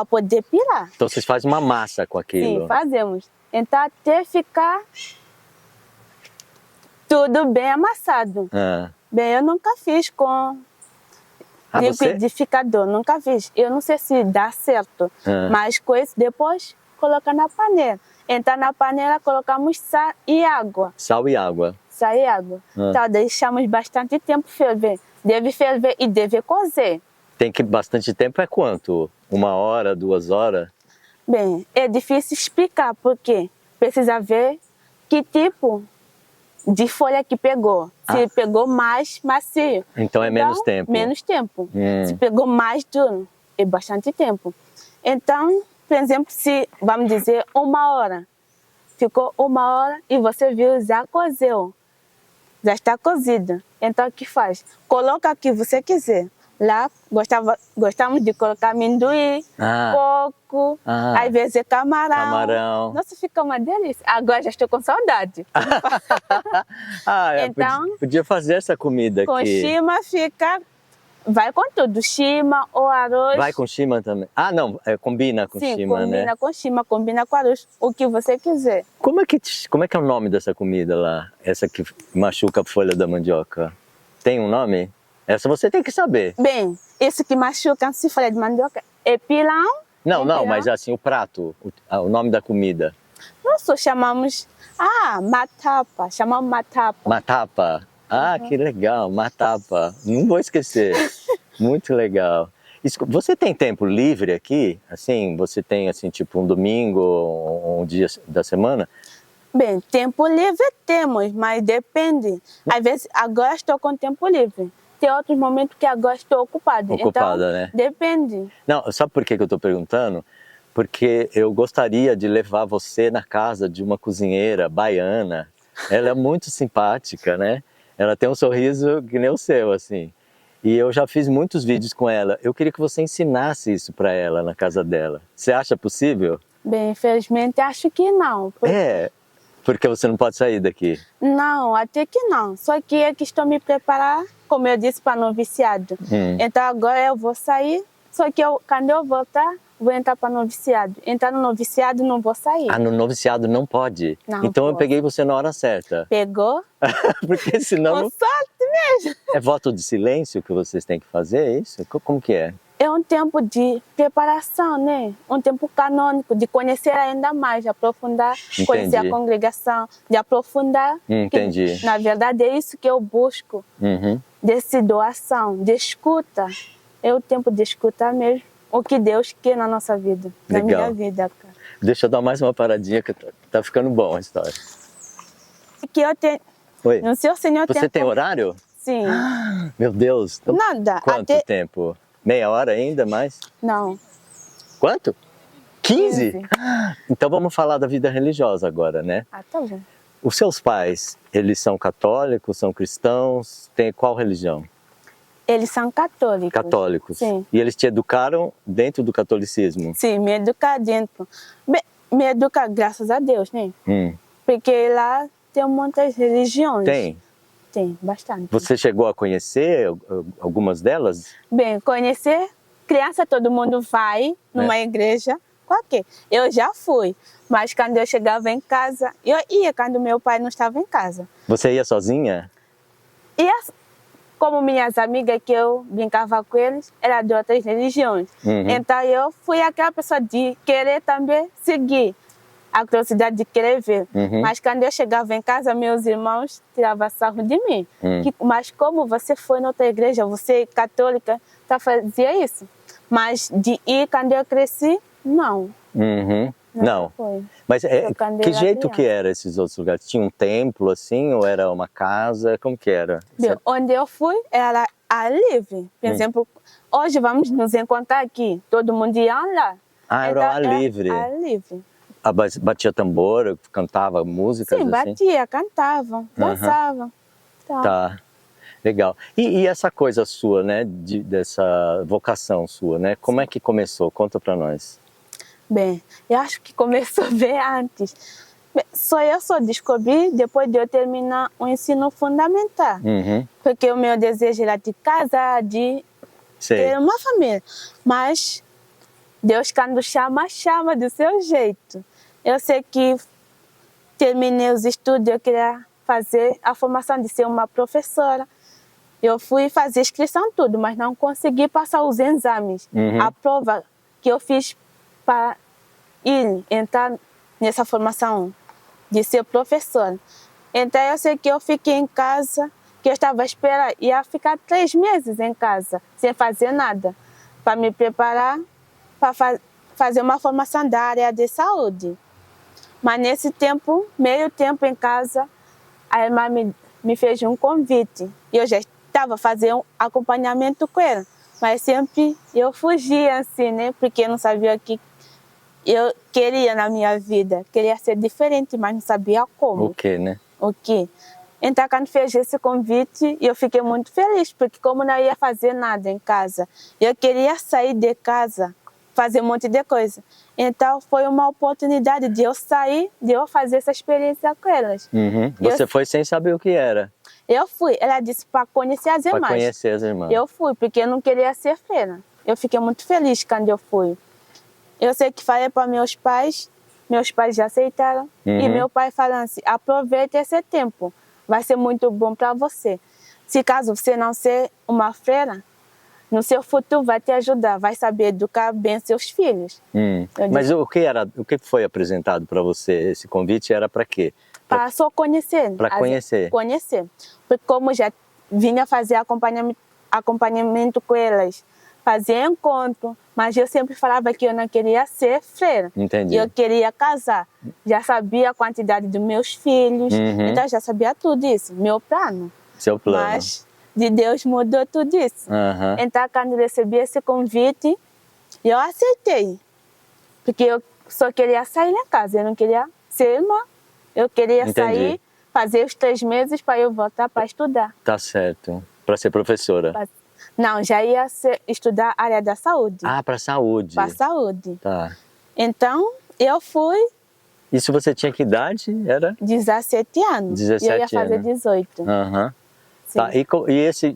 poder pilar. Então vocês fazem uma massa com aquilo? Sim, fazemos. Então até ficar tudo bem amassado. Bem, eu nunca fiz com liquidificador, nunca fiz. Eu não sei se dá certo, mas com isso depois coloca na panela. Então na panela colocamos sal e água. Sal e água. Sal e água. Então deixamos bastante tempo ferver. Deve ferver e deve cozer. Tem que bastante tempo é quanto? 1 hora, 2 horas? Bem, é difícil explicar porque precisa ver que tipo de folha que pegou. Se pegou mais macio. Então é menos tempo. Menos tempo. Se pegou mais duro, é bastante tempo. Então, por exemplo, se vamos dizer 1 hora, ficou 1 hora e você viu já cozeu. Já está cozido. Então o que faz? Coloca o que você quiser. Lá gostamos de colocar amendoim, coco, às vezes camarão. Nossa, fica uma delícia. Agora já estou com saudade. Então, podia fazer essa comida com aqui. Com shima vai com tudo, shima ou arroz. Vai com shima também? Não, combina com shima, né? Combina com shima, combina com arroz, o que você quiser. Como é que é o nome dessa comida lá? Essa que machuca a folha da mandioca? Tem um nome? Essa você tem que saber. Bem, esse que machuca se folha de mandioca é pilão. Não, mas assim, o prato, o nome da comida. Nós só chamamos, matapa, chamamos matapa. Matapa? Que legal, matapa. Não vou esquecer. Muito legal. Você tem tempo livre aqui? Assim, você tem assim, tipo um domingo ou um dia da semana? Bem, tempo livre temos, mas depende. Às vezes, agora estou com tempo livre. Tem outros momentos que agora estou ocupada. Então, né? Depende. Não, sabe por que eu estou perguntando? Porque eu gostaria de levar você na casa de uma cozinheira baiana. Ela é muito simpática, né? Ela tem um sorriso que nem o seu, assim. E eu já fiz muitos vídeos com ela. Eu queria que você ensinasse isso para ela na casa dela. Você acha possível? Bem, infelizmente acho que não. Porque você não pode sair daqui? Não, até que não. Só que é que estou me preparando, como eu disse, para noviciado. Então agora eu vou sair Só que quando eu voltar, vou entrar para noviciado. Entrar no noviciado, não vou sair. Ah, no noviciado não pode? Não então pode. Eu peguei você na hora certa. Pegou? Porque senão... Com sorte mesmo. É voto de silêncio que vocês têm que fazer, é isso? Como que é? É um tempo de preparação, né? Um tempo canônico, de conhecer ainda mais, de aprofundar, Entendi. Conhecer a congregação, de aprofundar. Entendi. Que, na verdade, é isso que eu busco, desse doação, de escuta. É o tempo de escutar mesmo o que Deus quer na nossa vida, na minha vida, cara. Deixa eu dar mais uma paradinha, que tá ficando bom a história. Que eu tenho... Oi. No seu Senhor Você tem horário? Sim. Meu Deus. Nada. Quanto tempo? Meia hora ainda, mais? Não. Quanto? 15? Então vamos falar da vida religiosa agora, né? Ah, tá bom. Os seus pais, eles são católicos, são cristãos? Tem qual religião? Eles são católicos. Católicos. Sim. E eles te educaram dentro do catolicismo? Sim, me educar dentro. Me educar, graças a Deus, né? Porque lá tem muitas religiões. Tem? Tem, bastante. Você chegou a conhecer algumas delas? Bem, conhecer, criança todo mundo vai numa igreja qualquer. Eu já fui, mas quando eu chegava em casa, eu ia quando meu pai não estava em casa. Você ia sozinha? E como minhas amigas que eu brincava com eles, eram de outras religiões. Então eu fui aquela pessoa de querer também seguir. A curiosidade de querer ver. Mas quando eu chegava em casa, meus irmãos tiravam sarro de mim. Mas como você foi na outra igreja, você é católica, tá fazia isso. Mas de ir quando eu cresci, não. Não. Foi. Mas que jeito que era esses outros lugares? Tinha um templo assim, ou era uma casa? Como que era? Bem, onde eu fui era ar livre. Por exemplo, hoje vamos nos encontrar aqui. Todo mundo ia lá. Ah, era ar livre. Ar livre. Batia tambor, cantava músicas assim? Sim, batia, cantava, dançava. Tá, legal. E essa coisa sua, né, dessa vocação sua, né? Como é que começou? Conta pra nós. Bem, eu acho que começou bem antes. Eu só descobri depois de eu terminar o ensino fundamental. Porque o meu desejo era de casar, de ter uma família. Mas Deus, quando chama, chama do seu jeito. Eu sei que terminei os estudos, eu queria fazer a formação de ser uma professora. Eu fui fazer inscrição tudo, mas não consegui passar os exames. A prova que eu fiz para entrar nessa formação de ser professora. Então eu sei que eu fiquei em casa, que eu estava à espera, ia ficar 3 meses em casa, sem fazer nada, para me preparar para fazer uma formação da área de saúde. Mas nesse tempo, meio tempo em casa, a irmã me fez um convite. E eu já estava fazendo um acompanhamento com ela. Mas sempre eu fugia assim, né? Porque eu não sabia o que eu queria na minha vida. Queria ser diferente, mas não sabia como. O que, né? O que. Então, quando fez esse convite, eu fiquei muito feliz, porque como não ia fazer nada em casa, eu queria sair de casa, fazer um monte de coisa. Então, foi uma oportunidade de eu sair, de eu fazer essa experiência com elas. Você foi sem saber o que era? Eu fui. Ela disse para conhecer as irmãs. Para conhecer as irmãs. Eu fui, porque eu não queria ser freira. Eu fiquei muito feliz quando eu fui. Eu sei que falei para meus pais já aceitaram. E meu pai falando assim, aproveite esse tempo, vai ser muito bom para você. Se caso você não ser uma freira, no seu futuro vai te ajudar, vai saber educar bem seus filhos. Mas o que foi apresentado para você? Esse convite era para quê? Para só conhecer. Para conhecer. Conhecer. Porque como já vinha fazer acompanhamento com elas, fazer encontro, mas eu sempre falava que eu não queria ser freira. Entendi. Eu queria casar. Já sabia a quantidade dos meus filhos, então já sabia tudo isso, meu plano. Seu plano. Mas de Deus mudou tudo isso. Então, quando recebi esse convite, eu aceitei. Porque eu só queria sair da casa, eu não queria ser irmã. Eu queria sair, fazer os 3 meses para eu voltar para estudar. Tá certo. Para ser professora. Não, já ia estudar a área da saúde. Ah, para saúde. Para saúde. Tá. Então, eu fui... Isso você tinha que idade? Era? 17 anos. 17 e eu ia fazer anos. 18. Sim. Tá, e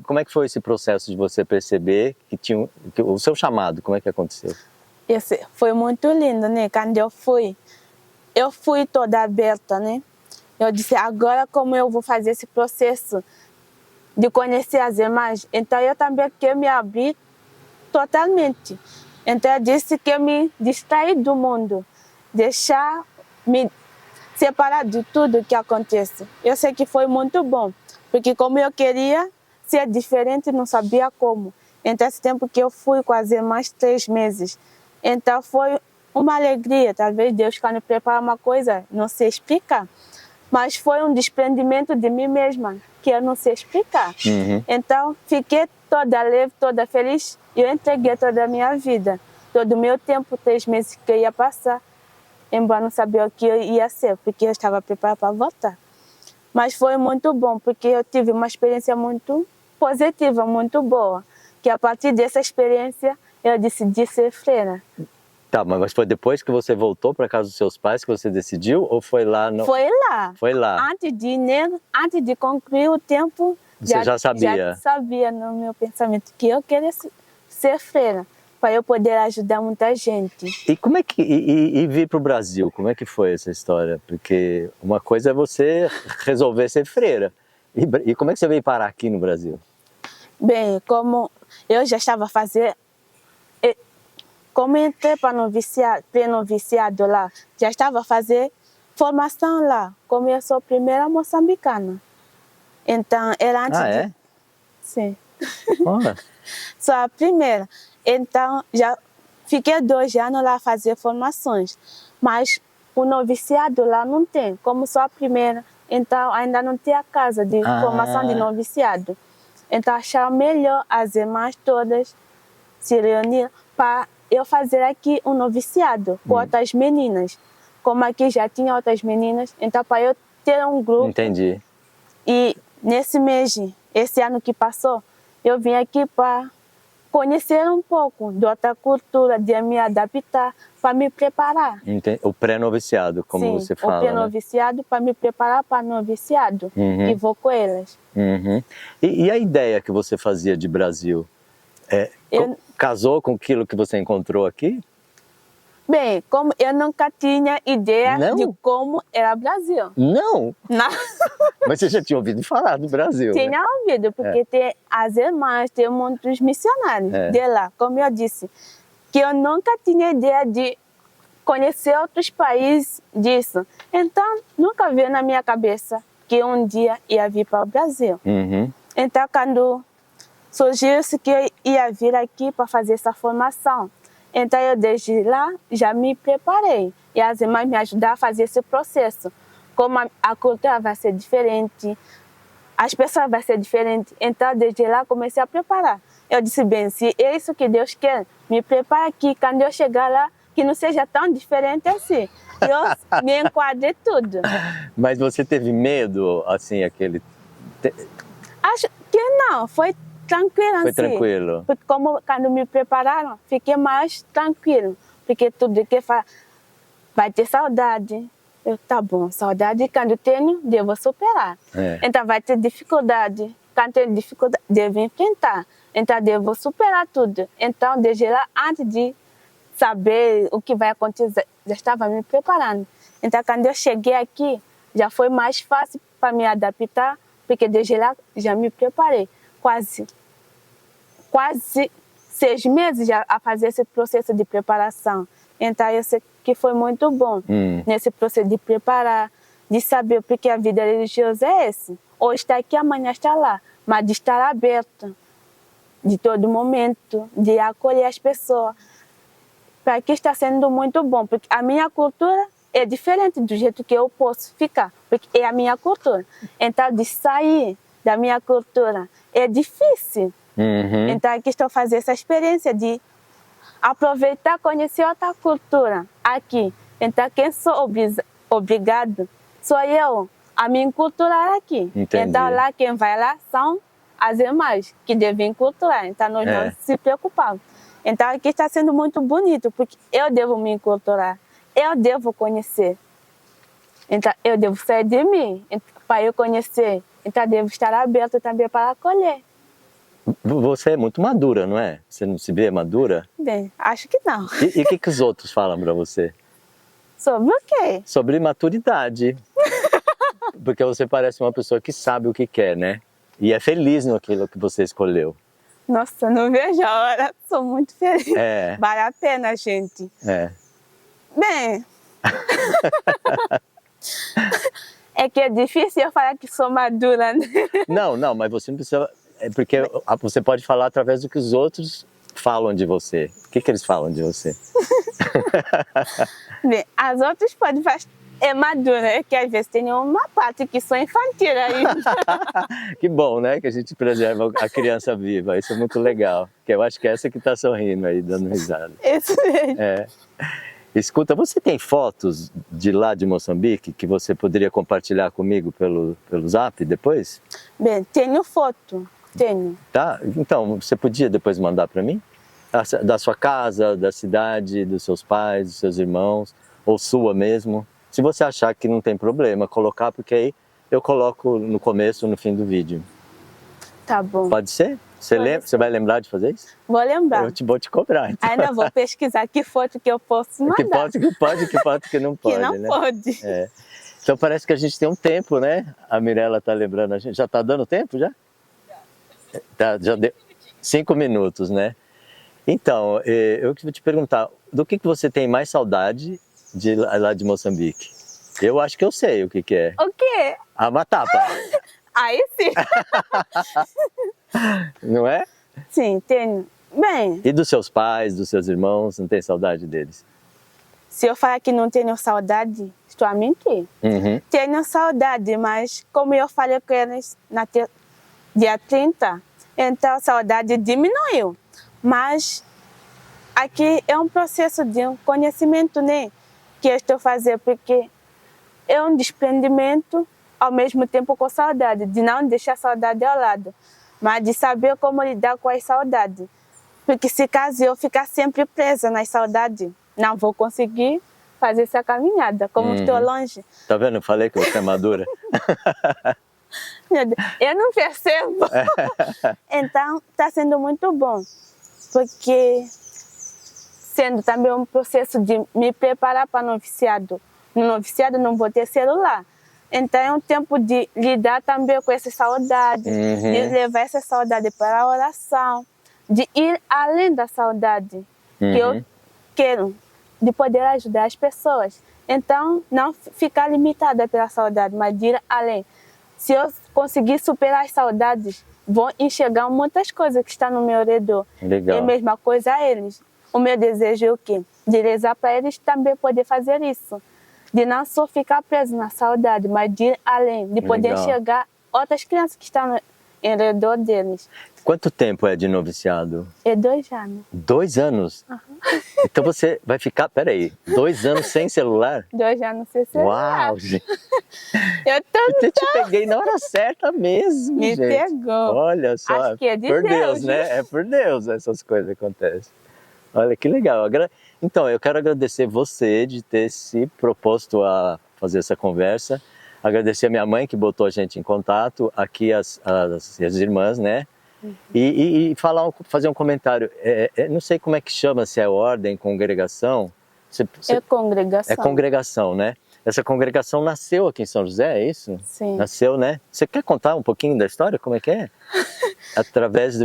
como é que foi esse processo de você perceber que o seu chamado, como é que aconteceu? Esse foi muito lindo, né? Quando eu fui toda aberta, né? Eu disse, agora como eu vou fazer esse processo de conhecer as irmãs, então eu também quero me abrir totalmente. Então eu disse que me distrair do mundo, deixar me separar de tudo que acontece. Eu sei que foi muito bom, porque como eu queria ser diferente, não sabia como. Então esse tempo que eu fui com as irmãs 3 meses, então foi uma alegria. Talvez Deus, quando prepara uma coisa, não sei explicar, mas foi um desprendimento de mim mesma, que eu não sei explicar. Então fiquei toda leve, toda feliz, e eu entreguei toda a minha vida, todo o meu tempo, 3 meses que eu ia passar, embora não sabia o que eu ia ser, porque eu estava preparada para voltar. Mas foi muito bom, porque eu tive uma experiência muito positiva, muito boa, que a partir dessa experiência eu decidi ser freira. Tá, mas foi depois que você voltou para casa dos seus pais que você decidiu, ou foi lá? Foi lá. Foi lá. Antes de concluir o tempo, você já sabia? Já sabia no meu pensamento que eu queria ser freira, para eu poder ajudar muita gente. E como é que vir para o Brasil? Como é que foi essa história? Porque uma coisa é você resolver ser freira. E como é que você veio parar aqui no Brasil? Bem, como eu já estava fazendo, como entrei para pré-noviciado lá, já estava a fazer formação lá, como eu sou a primeira moçambicana. Então, era antes é? Sim. Oh. Sou a primeira. Então, já fiquei 2 anos lá a fazer formações. Mas o noviciado lá não tem, como sou a primeira. Então, ainda não tem a casa de formação de noviciado. Então, achava melhor as irmãs todas se reunir para eu fazer aqui um noviciado com outras meninas. Como aqui já tinha outras meninas, então para eu ter um grupo. Entendi. E nesse mês, esse ano que passou, eu vim aqui para conhecer um pouco de outra cultura, de me adaptar, para me preparar. Entendi. O pré-noviciado, como Sim, você fala. O pré-noviciado, né? Para me preparar para noviciado. E vou com elas. E a ideia que você fazia de Brasil? Casou com aquilo que você encontrou aqui? Bem, como eu nunca tinha ideia de como era o Brasil. Não? Não. Mas você já tinha ouvido falar do Brasil, Tinha, né? Ouvido, porque tem as irmãs, tem muitos missionários de lá, como eu disse. Que eu nunca tinha ideia de conhecer outros países disso. Então, nunca veio na minha cabeça que um dia ia vir para o Brasil. Então, quando surgiu-se que eu ia vir aqui para fazer essa formação, então eu desde lá já me preparei. E as irmãs me ajudaram a fazer esse processo. Como a cultura vai ser diferente, as pessoas vão ser diferentes. Então desde lá comecei a preparar. Eu disse, bem, se é isso que Deus quer, me prepara aqui, quando eu chegar lá, que não seja tão diferente assim. Eu me enquadrei tudo. Mas você teve medo, assim, aquele... Acho que não, foi tranquilo. Foi tranquilo. Porque como quando me prepararam, fiquei mais tranquilo. Porque tudo que faz vai ter saudade. Eu, tá bom, saudade quando tenho, devo superar. Então vai ter dificuldade. Quando tem dificuldade, devo enfrentar. Então devo superar tudo. Então desde lá, antes de saber o que vai acontecer, já estava me preparando. Então quando eu cheguei aqui, já foi mais fácil para me adaptar, porque desde lá já me preparei. Quase 6 meses já a fazer esse processo de preparação. Então eu sei que foi muito bom nesse processo de preparar, de saber porque a vida religiosa é esse. Ou está aqui, amanhã está lá, mas de estar aberto de todo momento, de acolher as pessoas. Para que está sendo muito bom, porque a minha cultura é diferente do jeito que eu posso ficar, porque é a minha cultura. Então de sair da minha cultura é difícil. Então aqui estou fazendo essa experiência de aproveitar, conhecer outra cultura aqui. Então quem sou obrigado sou eu, a minha cultura aqui. Entendi. Então lá quem vai lá são as irmãs que devem culturar. Então nós não se preocupamos. Então aqui está sendo muito bonito, porque eu devo me enculturar, eu devo conhecer. Então eu devo sair de mim para eu conhecer. Então devo estar aberto também para acolher. Você é muito madura, não é? Você não se vê madura? Bem, acho que não. E o que os outros falam para você? Sobre o quê? Sobre maturidade. Porque você parece uma pessoa que sabe o que quer, né? E é feliz naquilo que você escolheu. Nossa, não vejo a hora. Sou muito feliz. Vale a pena, gente. Bem... É que é difícil eu falar que sou madura, né? Não, mas você não precisa... É porque você pode falar através do que os outros falam de você. O que eles falam de você? Bem, as outras podem falar é madura, é que às vezes tem uma parte que sou infantil ainda. Que bom, né? Que a gente preserva a criança viva. Isso é muito legal. Que eu acho que é essa que está sorrindo aí, dando risada. Isso mesmo. Escuta, você tem fotos de lá de Moçambique que você poderia compartilhar comigo pelo Zap depois? Bem, tenho foto. Tenho. Tá? Então, você podia depois mandar para mim? Da sua casa, da cidade, dos seus pais, dos seus irmãos, ou sua mesmo. Se você achar que não tem problema, colocar, porque aí eu coloco no começo ou no fim do vídeo. Tá bom. Pode ser? Você vai lembrar de fazer isso? Vou lembrar. Eu vou te cobrar. Então. Ainda vou pesquisar que foto que eu posso mandar. Que foto que não pode, que não né? pode. Então parece que a gente tem um tempo, né? A Mirella tá lembrando a gente. Já tá dando tempo, já? Já deu 5 minutos, né? Então, eu vou te perguntar, do que você tem mais saudade lá de Moçambique? Eu acho que eu sei o que é. O quê? A matapa. Aí sim. Não é? Sim, tenho. Bem... E dos seus pais, dos seus irmãos, não tem saudade deles? Se eu falar que não tenho saudade, estou a mentir. Tenho saudade, mas como eu falei com eles dia 30, então a saudade diminuiu. Mas aqui é um processo de um conhecimento, né, que eu estou fazendo, porque é um desprendimento ao mesmo tempo com saudade, de não deixar a saudade ao lado, mas de saber como lidar com as saudades. Porque se caso eu ficar sempre presa nas saudades, não vou conseguir fazer essa caminhada, como estou longe. Tá vendo? Eu falei que você é madura. Eu não percebo. Então, está sendo muito bom, porque sendo também um processo de me preparar para o noviciado. No noviciado não vou ter celular. Então é um tempo de lidar também com essa saudade, de levar essa saudade para a oração, de ir além da saudade que eu quero, de poder ajudar as pessoas. Então, não ficar limitada pela saudade, mas de ir além. Se eu conseguir superar as saudades, vou enxergar muitas coisas que estão no meu redor. Legal. E a mesma coisa a eles. O meu desejo é o quê? De rezar para eles também poder fazer isso. De não só ficar preso na saudade, mas de ir além, de poder enxergar outras crianças que estão em redor deles. Quanto tempo é de noviciado? É 2 anos. 2 anos? Então você vai ficar, peraí, 2 anos sem celular? 2 anos sem celular. Uau, gente. Eu te peguei na hora certa mesmo, Me gente. pegou. Olha só, acho que é de por Deus, né? É por Deus essas coisas acontecem. Olha que legal. Então, eu quero agradecer você de ter se proposto a fazer essa conversa. Agradecer a minha mãe que botou a gente em contato, aqui as irmãs, né? E fazer um comentário. Não sei como é que chama, se é ordem, congregação. É congregação. É congregação, né? Essa congregação nasceu aqui em São José, é isso? Sim. Nasceu, né? Você quer contar um pouquinho da história? Como é que é?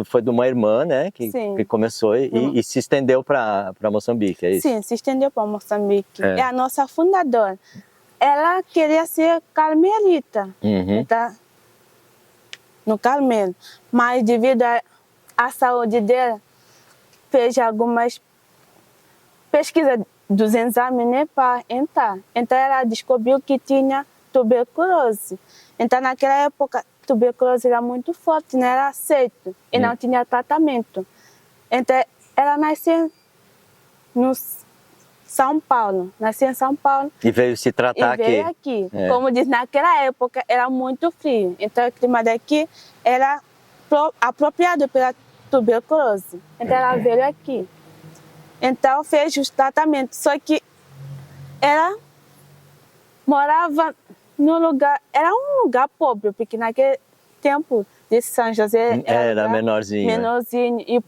Foi de uma irmã, né? Que começou e se estendeu para Moçambique, é isso? Sim, se estendeu para Moçambique. É a nossa fundadora. Ela queria ser carmelita. Tá? No Carmelo. Mas devido à saúde dela, fez algumas pesquisas dos exames, né, para entrar. Então ela descobriu que tinha tuberculose. Então naquela época a tuberculose era muito forte, não era aceito e não tinha tratamento. Então ela nasceu no São Paulo, nasceu em São Paulo. E veio se tratar aqui. Veio aqui. Como diz, naquela época era muito frio, então o clima daqui era apropriado pela tuberculose. Então ela veio aqui. Então fez os tratamentos, só que ela morava num lugar, era um lugar pobre, porque naquele tempo de São José era menorzinho. Menorzinho e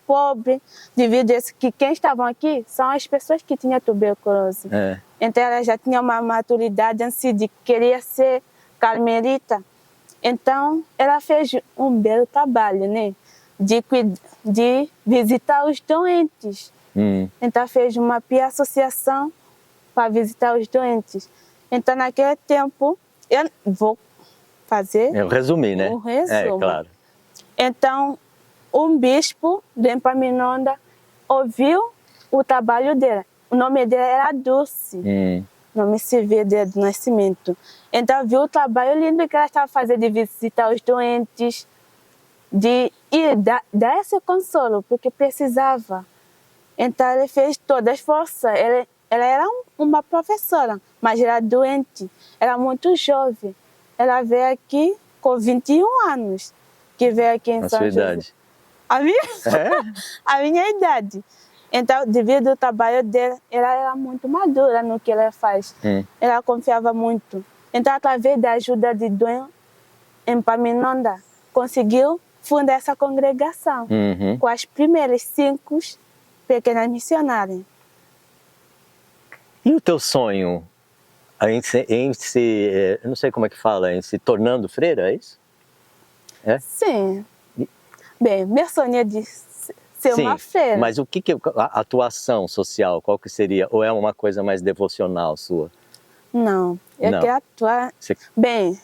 pobre, devido a isso que quem estavam aqui são as pessoas que tinham tuberculose. Então ela já tinha uma maturidade antes de querer ser carmelita. Então ela fez um belo trabalho, né? De visitar os doentes. Então fez uma associação para visitar os doentes. Então naquele tempo, eu vou fazer... Eu resumi, né? Um resumo. Claro. Então, um bispo de Epaminondas ouviu o trabalho dela. O nome dela era Dulce, nome civil dela do nascimento. Então, viu o trabalho lindo que ela estava fazendo de visitar os doentes, de ir dar esse consolo, porque precisava. Então, ele fez todas as forças. Ela era uma professora, mas era doente, era muito jovem. Ela veio aqui com 21 anos, que veio aqui em São José. Idade. A minha? A minha idade. Então, devido ao trabalho dela, ela era muito madura no que ela faz. Ela confiava muito. Então, através da ajuda de Dom Epaminondas, conseguiu fundar essa congregação com as primeiras 5 pequenas missionárias. E o teu sonho eu não sei como é que fala, em se tornando freira, é isso? Sim. Bem, meu sonho é de ser uma freira. Mas o que a atuação social, qual que seria? Ou é uma coisa mais devocional sua? Não, eu quero atuar... Bem,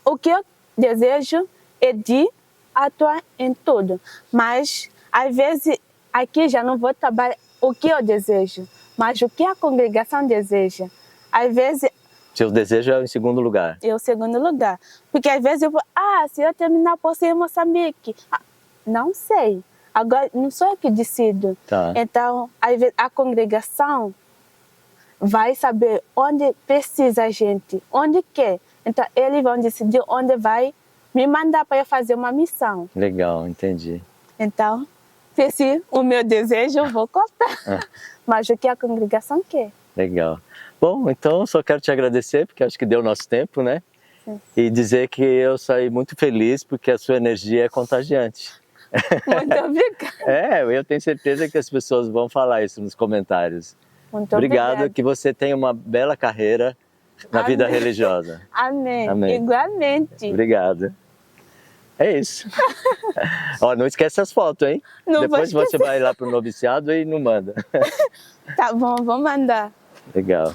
o que eu desejo é de atuar em tudo. Mas, às vezes, aqui já não vou trabalhar o que eu desejo, mas o que a congregação deseja. Às vezes... Seu desejo é em segundo lugar? É o segundo lugar. Porque às vezes eu vou, se eu terminar, posso ir em Moçambique. Não sei. Agora, não sou eu que decido. Tá. Então, às vezes, a congregação vai saber onde precisa a gente, onde quer. Então, eles vão decidir onde vai me mandar para eu fazer uma missão. Legal, entendi. Então, se o meu desejo, eu vou cortar. Mas o que a congregação quer. Legal. Bom, então só quero te agradecer, porque acho que deu nosso tempo, né? Sim. E dizer que eu saí muito feliz, porque a sua energia é contagiante. Muito obrigada. Eu tenho certeza que as pessoas vão falar isso nos comentários. Muito obrigado, que você tenha uma bela carreira na vida religiosa. Amém. Amém. Igualmente. Obrigado. É isso. Não esquece as fotos, hein? Não Depois você vai lá pro noviciado e não manda. Tá bom, vou mandar. Legal.